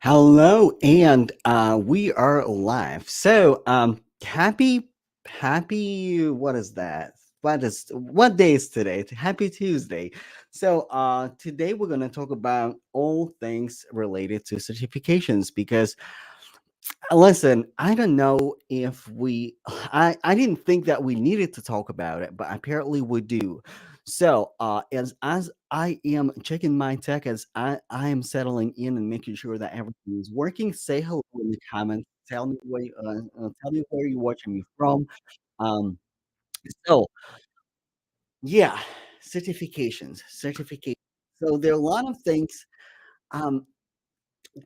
Hello, and we are live. Happy. What is that? What day is today? Happy Tuesday. Today we're gonna talk about all things related to certifications because listen, I don't know if I didn't think that we needed to talk about it, but apparently we do. As I am checking my tech, as I am settling in and making sure that everything is working, say hello in the comments. Tell me where you're watching me from. Um, so yeah, certification. So there are a lot of things. Um,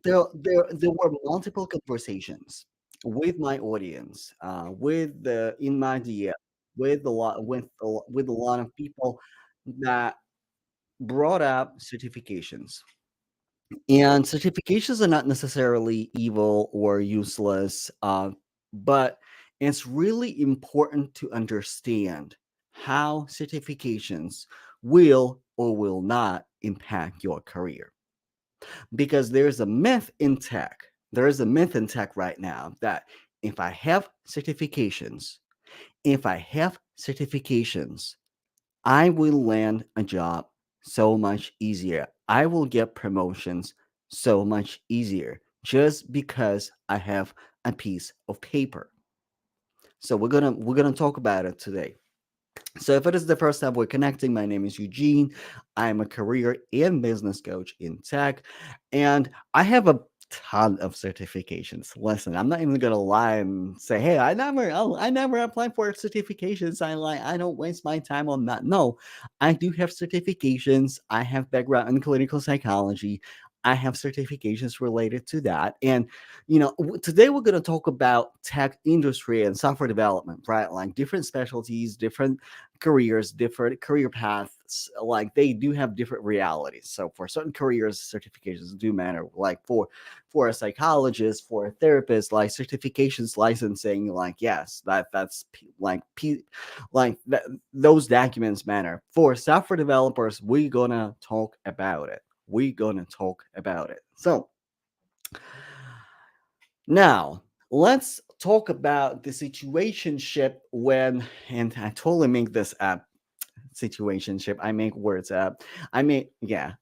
there were multiple conversations with my audience, with the in my DM, with a lot of people that brought up certifications. And certifications are not necessarily evil or useless, but it's really important to understand how certifications will or will not impact your career, because there is a myth in tech right now that if I have certifications, if I have certifications, I will land a job so much easier. I will get promotions so much easier just because I have a piece of paper. So we're gonna talk about it today. So, if it is the first time we're connecting, my name is Eugene. I'm a career and business coach in tech, and I have a ton of certifications. Listen, I'm not even gonna lie and say, "Hey, I never applied for certifications. I don't waste my time on that." No, I do have certifications. I have background in clinical psychology. I have certifications related to that, and today we're going to talk about tech industry and software development, right? Like different specialties, different careers, different career paths, like they do have different realities. So for certain careers, certifications do matter. Like for a psychologist, for a therapist, like certifications, licensing, like yes, like that, those documents matter. For software developers, we're gonna talk about it. We're gonna talk about it. So now, let's talk about the situationship when, and I totally make this up, situationship. I make words up. I make, yeah.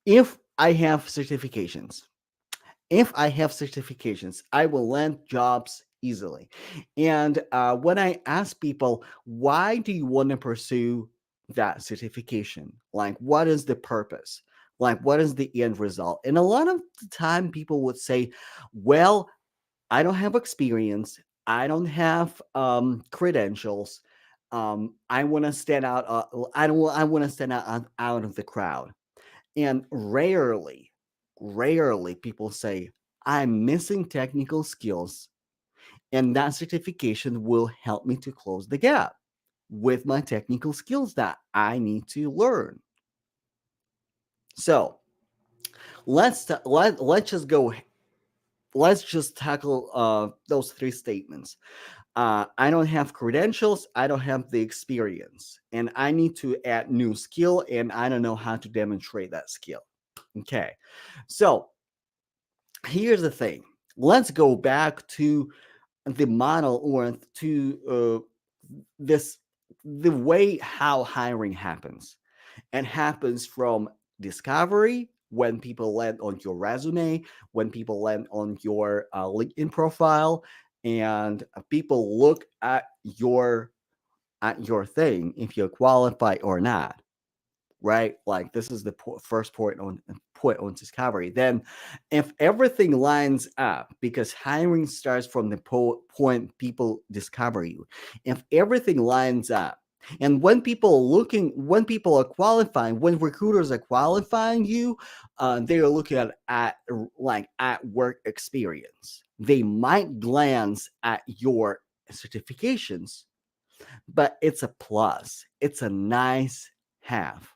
If I have certifications, if I have certifications, I will land jobs easily. And when I ask people, why do you want to pursue that certification? Like, what is the purpose? Like, what is the end result? And a lot of the time, people would say, well, I don't have experience. I don't have credentials. I want to stand out. I don't. I want to stand out of the crowd. And rarely people say, I'm missing technical skills, and that certification will help me to close the gap with my technical skills that I need to learn. So let's just go. Let's just tackle those three statements. I don't have credentials, I don't have the experience, and I need to add new skill, and I don't know how to demonstrate that skill. Okay, so here's the thing. Let's go back to the model, or to this the way how hiring happens. It happens from discovery, when people land on your resume, when people land on your LinkedIn profile, and people look at your thing if you're qualified or not, right? Like this is the first point on discovery. Then, if everything lines up, because hiring starts from the point people discover you, if everything lines up, and when people are qualifying, when recruiters are qualifying you, they are looking at work experience. They might glance at your certifications, but it's a plus. It's a nice have.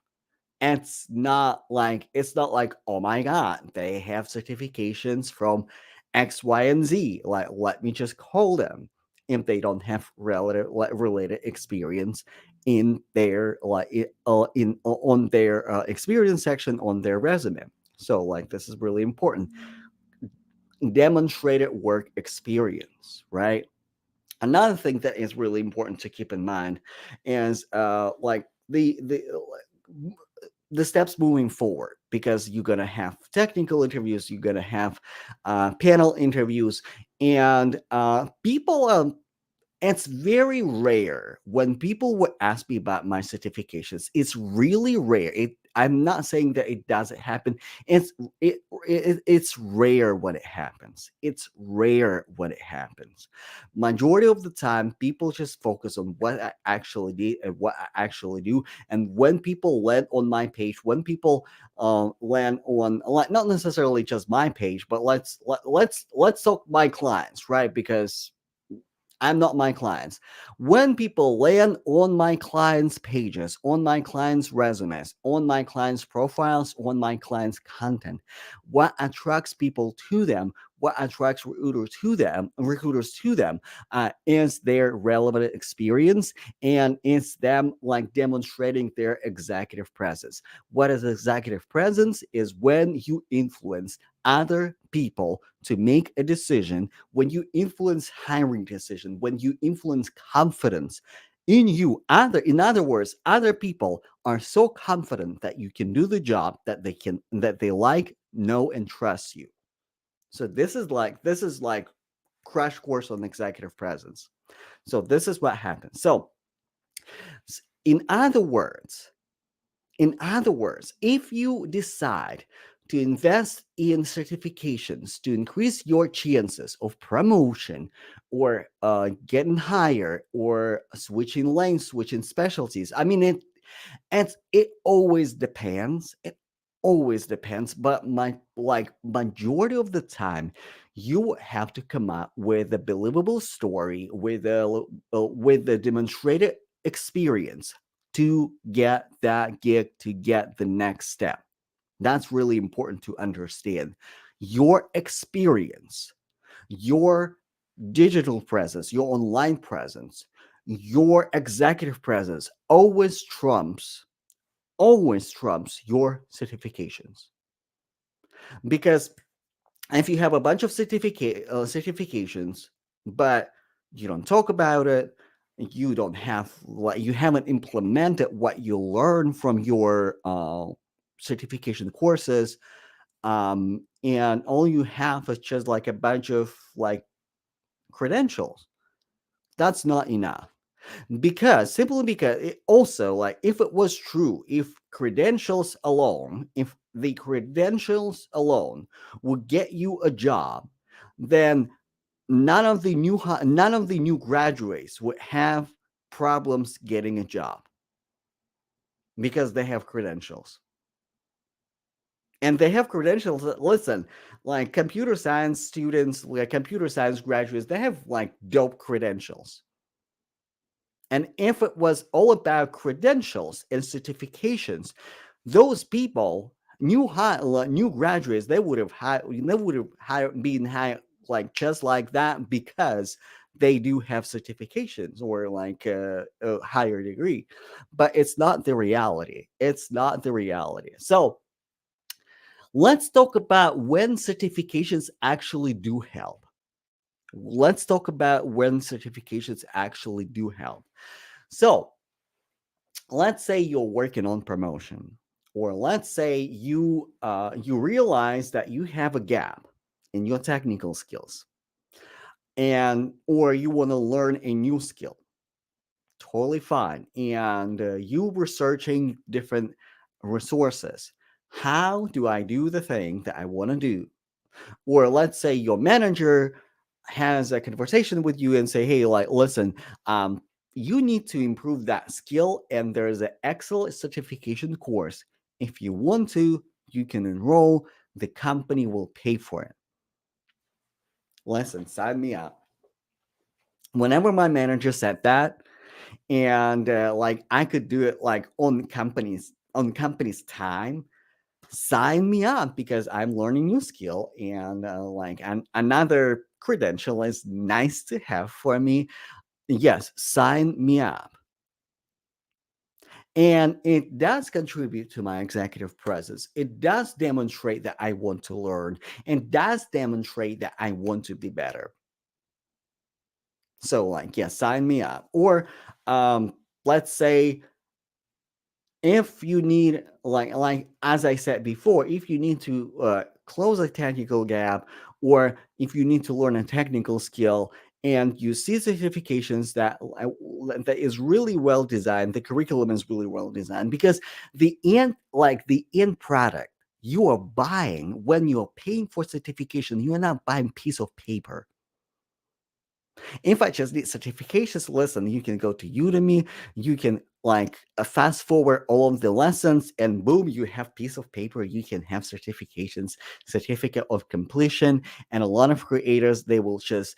It's not like, oh my god, they have certifications from X, Y, and Z. Like, let me just call them if they don't have related experience in their on their experience section on their resume. So, like, this is really important. Demonstrated work experience, right? Another thing that is really important to keep in mind is like the steps moving forward, because you're going to have technical interviews, you're going to have panel interviews, and people it's very rare when people would ask me about my certifications. It's really rare. I'm not saying that it doesn't happen. It's it's rare when it happens. It's rare when it happens. Majority of the time, people just focus on what I actually did and what I actually do. And when people land on my page, when people land on, like, not necessarily just my page, but let's talk my clients, right? Because I'm not my clients. When people land on my clients' pages, on my clients' resumes, on my clients' profiles, on my clients' content, what attracts people to them, what attracts recruiters to them, is their relevant experience, and it's them like demonstrating their executive presence. What is executive presence? Is when you influence other people to make a decision, when you influence hiring decision, when you influence confidence in you. In other words, other people are so confident that you can do the job, that they like, know, and trust you. So this is like crash course on executive presence. So this is what happens. So in other words, if you decide to invest in certifications to increase your chances of promotion, or getting higher, or switching lanes, switching specialties, I mean, it always depends. It always depends, but majority of the time, you have to come up with a believable story, with a demonstrated experience to get that gig, to get the next step. That's really important to understand. Your experience, your digital presence, your online presence, your executive presence always trumps your certifications. Because if you have a bunch of certifications, but you don't talk about it, you haven't implemented what you learn from your certification courses, and all you have is just like a bunch of like credentials. That's not enough. Simply because it also, like, if it was true, if the credentials alone would get you a job, then none of the new graduates would have problems getting a job, because they have credentials. And they have credentials that, listen, like computer science students, like computer science graduates, they have like dope credentials. And if it was all about credentials and certifications, those people, new graduates, been hired like just like that, because they do have certifications, or like a higher degree. But it's not the reality. It's not the reality. So let's talk about when certifications actually do help. Let's talk about when certifications actually do help. So let's say you're working on promotion, or let's say you realize that you have a gap in your technical skills, and or you want to learn a new skill. Totally fine. And you researching different resources. How do I do the thing that I want to do? Or let's say your manager has a conversation with you and say, hey, like, listen, you need to improve that skill, and there's an excellent certification course. If you want to, you can enroll. The company will pay for it. Listen, sign me up. Whenever my manager said that, and like I could do it like on company's time, sign me up, because I'm learning new skill, and another credential is nice to have for me. Yes, sign me up. And it does contribute to my executive presence. It does demonstrate that I want to learn and does demonstrate that I want to be better. So, like, yeah, sign me up. Or um, let's say if you need, like as I said before, if you need to close a technical gap, or if you need to learn a technical skill, and you see certifications that is really well designed, the curriculum is really well designed, because the end product you are buying when you're paying for certification, you are not buying piece of paper. If I just need certifications, listen, you can go to Udemy, you can like fast forward all of the lessons, and boom, you have piece of paper, you can have certifications, certificate of completion, and a lot of creators, they will just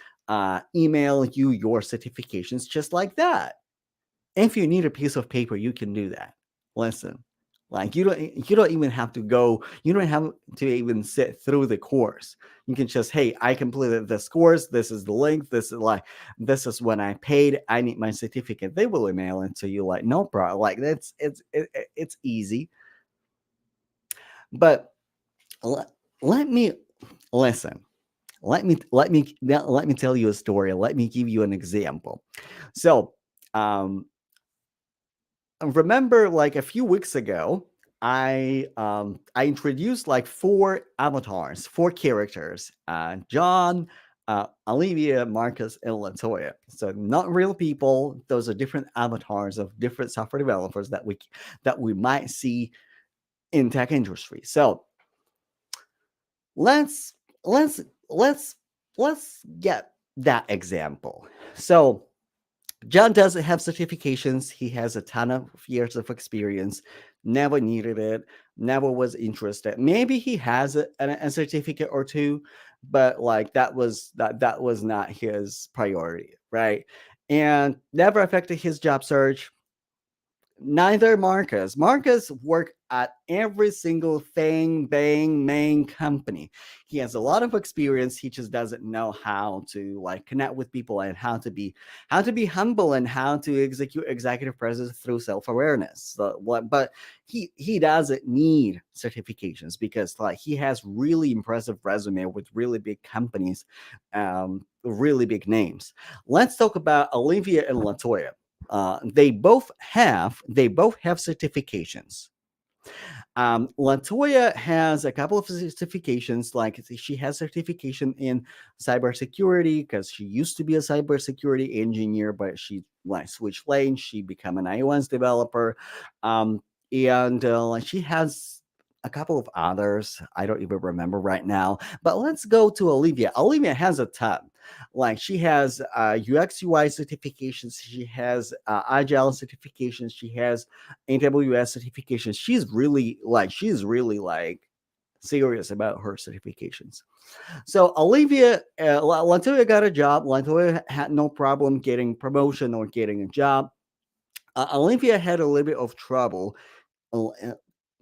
email you your certifications just like that. If you need a piece of paper, you can do that. Listen, like you don't even have to go, you don't have to even sit through the course. You can just, hey, I completed this course. This is the link. This is when I paid. I need my certificate. They will email it to you, like no problem. Like it's easy. But let, let me listen. Let me tell you a story. Let me give you an example. So um remember, like a few weeks ago, I introduced like four avatars, four characters, John, Olivia, Marcus, and Latoya. So not real people. Those are different avatars of different software developers that we might see in tech industry. So let's let's let's let's get that example. So John doesn't have certifications. He has a ton of years of experience, never needed it, never was interested. Maybe he has a certificate or two, but like that was not his priority, right? And never affected his job search. Neither Marcus. Marcus worked at every single thing, bang, main company. He has a lot of experience. He just doesn't know how to like connect with people and how to be humble and how to execute executive presence through self-awareness. So, but he doesn't need certifications because like he has really impressive resume with really big companies, really big names. Let's talk about Olivia and Latoya. They both have certifications. Latoya has a couple of certifications, like she has certification in cybersecurity because she used to be a cybersecurity engineer, but she like switched lanes. She became an iOS developer, um, and like, she has a couple of others. I don't even remember right now. But let's go to Olivia. Olivia has a ton. Like she has UX UI certifications. She has Agile certifications. She has AWS certifications. She's really like serious about her certifications. So Olivia, Latoya got a job. Latoya had no problem getting promotion or getting a job. Olivia had a little bit of trouble uh,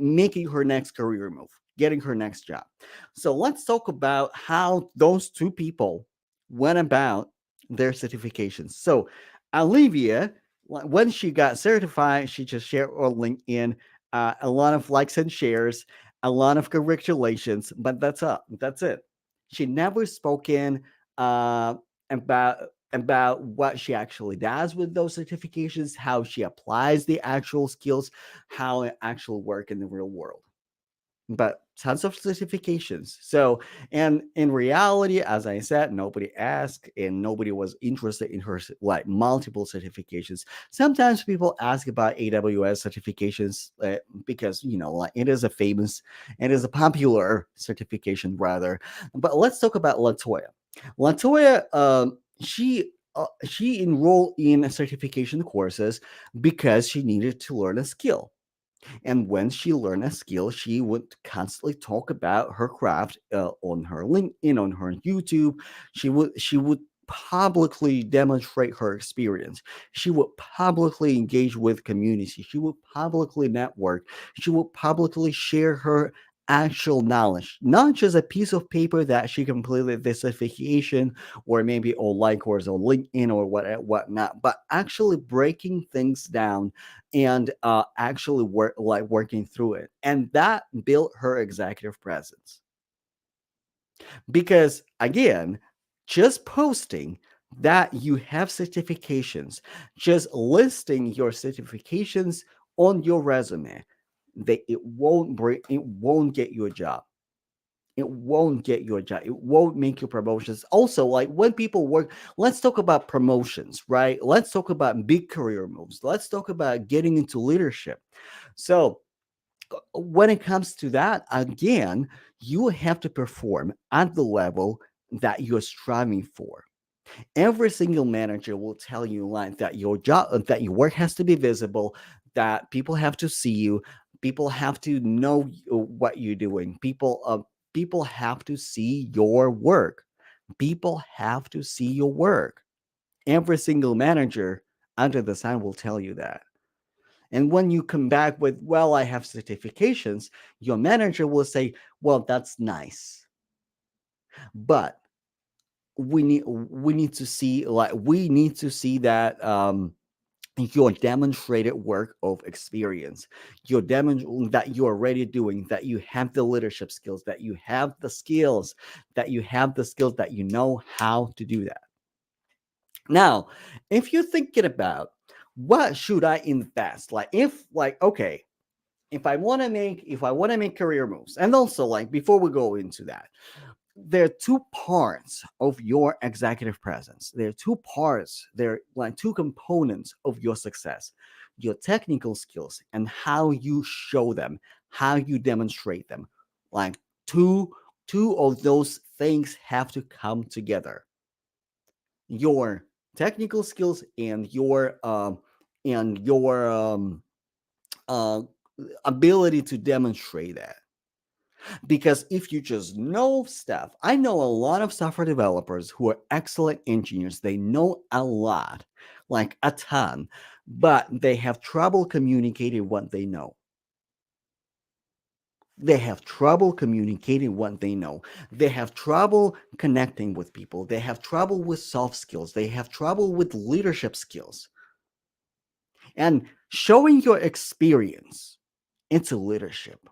making her next career move, getting her next job. So let's talk about how those two people went about their certifications. So Olivia, when she got certified, she just shared on LinkedIn a lot of likes and shares, a lot of congratulations, but that's it. She never spoken about what she actually does with those certifications, how she applies the actual skills, how it actually work in the real world. But tons of certifications. So, and in reality, as I said, nobody asked and nobody was interested in her like multiple certifications. Sometimes people ask about AWS certifications because like it is a popular certification rather. But let's talk about Latoya. Latoya, she enrolled in certification courses because she needed to learn a skill. And when she learned a skill, she would constantly talk about her craft on her LinkedIn, on her YouTube. She would publicly demonstrate her experience. She would publicly engage with community. She would publicly network. She would publicly share her actual knowledge, not just a piece of paper that she completed this certification or maybe online course or LinkedIn or whatnot, but actually breaking things down and actually working through it. And that built her executive presence. Because again, just posting that you have certifications, just listing your certifications on your resume, it won't get you a job. It won't get you a job. It won't make you promotions. Also, like when people work, let's talk about promotions, right? Let's talk about big career moves. Let's talk about getting into leadership. So when it comes to that, again, you have to perform at the level that you're striving for. Every single manager will tell you like that your job, that your work has to be visible, that people have to see you, people have to know what you're doing. People have to see your work. People have to see your work. Every single manager under the sun will tell you that. And when you come back with, well, I have certifications, your manager will say, well, that's nice. But we need to see that your demonstrated work of experience, that you're already doing, that you have the leadership skills, that you have the skills, that you know how to do that. Now, if you're thinking about what should I invest, like if like okay, if I want to make career moves, and also like before we go into that, there are two parts of your executive presence. There are two parts, there are like two components of your success: your technical skills and how you show them, how you demonstrate them. Like two two of those things have to come together: your technical skills and your uh, ability to demonstrate that. Because if you just know stuff, I know a lot of software developers who are excellent engineers. They know a lot, like a ton, but they have trouble communicating what they know. They have trouble communicating what they know. They have trouble connecting with people. They have trouble with soft skills. They have trouble with leadership skills. And showing your experience into leadership,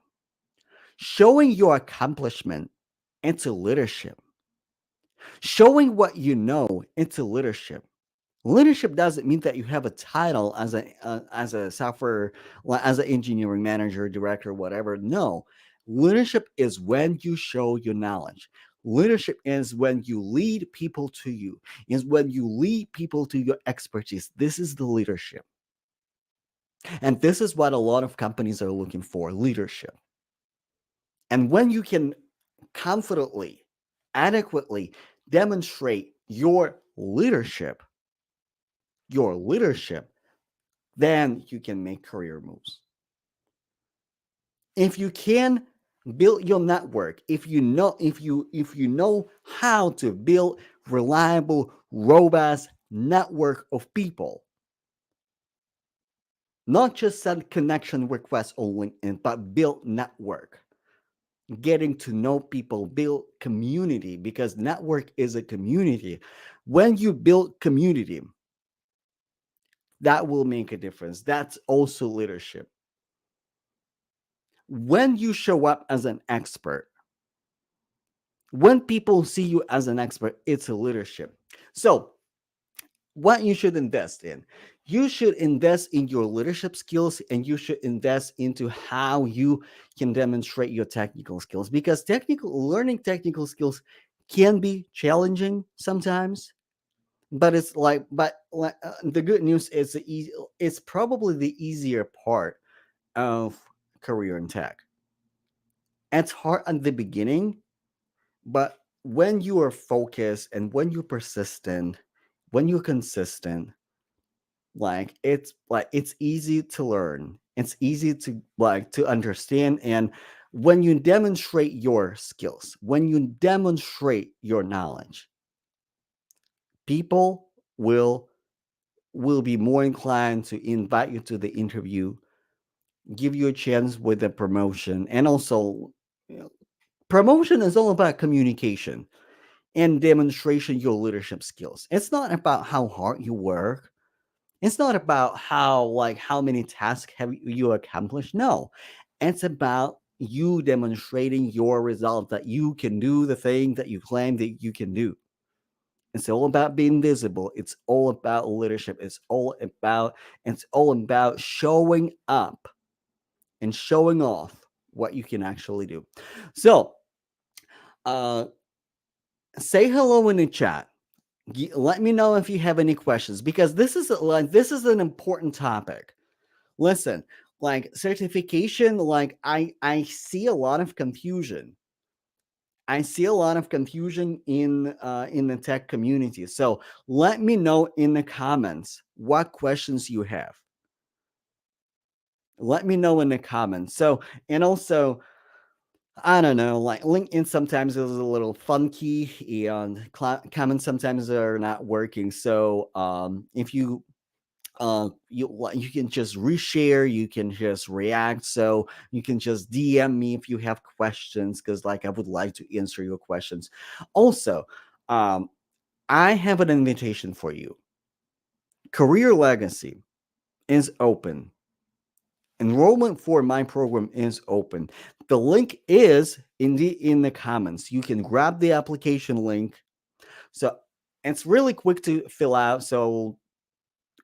showing your accomplishment into leadership, showing what you know into leadership. Leadership doesn't mean that you have a title as a software, as an engineering manager, director, whatever. No, leadership is when you show your knowledge. Leadership is when you lead people to you. Is when you lead people to your expertise. This is the leadership, and this is what a lot of companies are looking for: leadership. And when you can confidently, adequately demonstrate your leadership, then you can make career moves. If you can build your network, if you know how to build reliable, robust network of people, not just send connection requests on LinkedIn, but build network, getting to know people, build community, because network is a community. When you build community, that will make a difference. That's also leadership. When you show up as an expert, when people see you as an expert, it's a leadership. So, what you should invest in, you should invest in your leadership skills, and you should invest into how you can demonstrate your technical skills, because technical skills can be challenging sometimes. But the good news is it's probably the easier part of career in tech. It's hard at the beginning, but when you are focused and when you're persistent, when you're consistent, it's easy to learn. It's easy to to understand. And when you demonstrate your skills, when you demonstrate your knowledge, people will be more inclined to invite you to the interview, give you a chance with the promotion, and also You know, promotion is all about communication and demonstration your leadership skills. It's not about how hard you work. It's not about how many tasks have you accomplished. No, it's about you demonstrating your result that you can do the thing that you claim that you can do. It's all about being visible. It's all about leadership. It's all about showing up and showing off what you can actually do. So, uh, say hello in the chat. Let me know if you have any questions because this is an important topic. Listen, like certification, like I see a lot of confusion. I see a lot of confusion in the tech community. So let me know in the comments what questions you have. Let me know in the comments. So and also I don't know, like LinkedIn sometimes is a little funky and comments sometimes are not working. So if you can just reshare, you can just react, so you can just DM me if you have questions because like I would like to answer your questions. Also, um I have an invitation for you. Career Legacy is open. Enrollment for my program is open. The link is in the comments. You can grab the application link. So it's really quick to fill out, so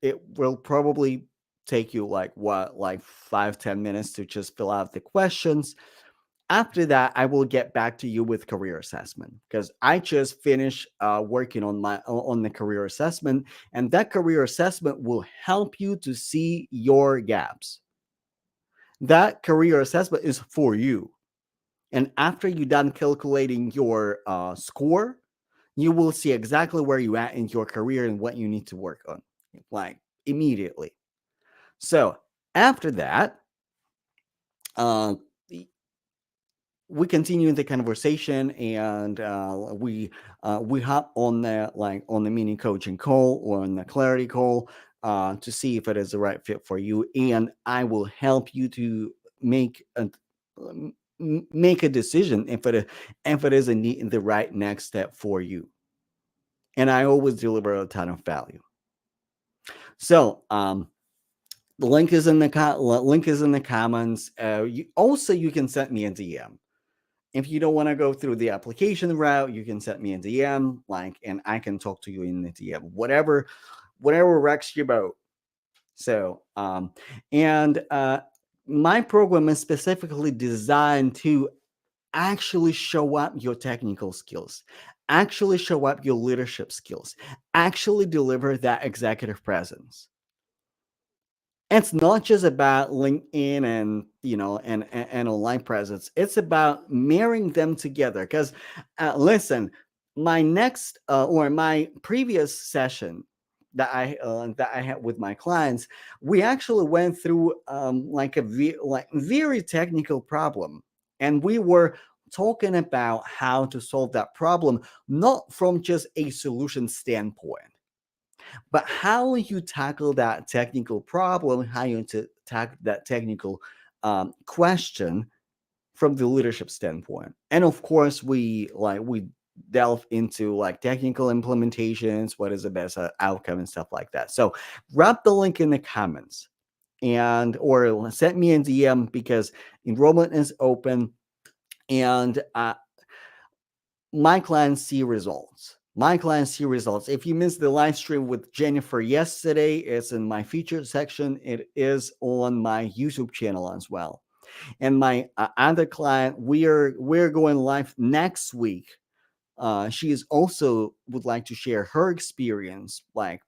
it will probably take you like 5-10 minutes to just fill out the questions. After that, I will get back to you with career assessment because I just finished working on the career assessment, and that career assessment will help you to see your gaps. That career assessment is for you, and after you're done calculating your score, you will see exactly where you at in your career and what you need to work on, like immediately. So after that, uh, we continue the conversation, and we hop on the mini coaching call or on the clarity call to see if it is the right fit for you, and I will help you to make a make a decision if it is indeed the right next step for you. And I always deliver a ton of value. So the link is in the comments. You can send me a DM. If you don't want to go through the application route, you can send me a DM, and I can talk to you in the DM. Whatever wrecks your boat. So, and my program is specifically designed to actually show up your technical skills, actually show up your leadership skills, actually deliver that executive presence. It's not just about LinkedIn and and online presence. It's about marrying them together. Because listen, my next or my previous session that I had with my clients, we actually went through like very technical problem, and we were talking about how to solve that problem, not from just a solution standpoint, but how you tackle that technical problem, how you to tackle that technical question from the leadership standpoint. And of course, we delve into like technical implementations, what is the best outcome and stuff like that. So grab the link in the comments and or send me a DM because enrollment is open, and my clients see results. My clients see results. If you missed the live stream with Jennifer yesterday, it's in my featured section. It is on my YouTube channel as well. And my other client, we're going live next week. She is also would like to share her experience, like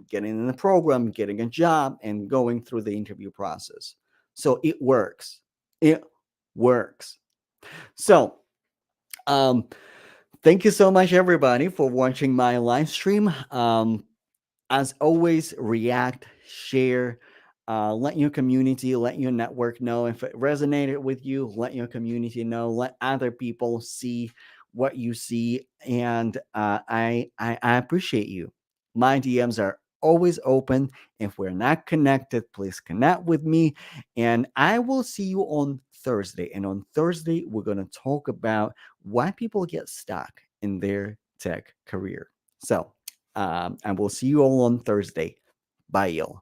getting in the program, getting a job, and going through the interview process. So it works. It works. So um, thank you so much, everybody, for watching my live stream. As always, react, share, let your community, let your network know if it resonated with you. Let your community know. Let other people see what you see, and I appreciate you. My DMs are always open. If we're not connected, please connect with me, and I will see you on Thursday. And on Thursday, we're going to talk about why people get stuck in their tech career. So, and we'll see you all on Thursday. Bye, y'all.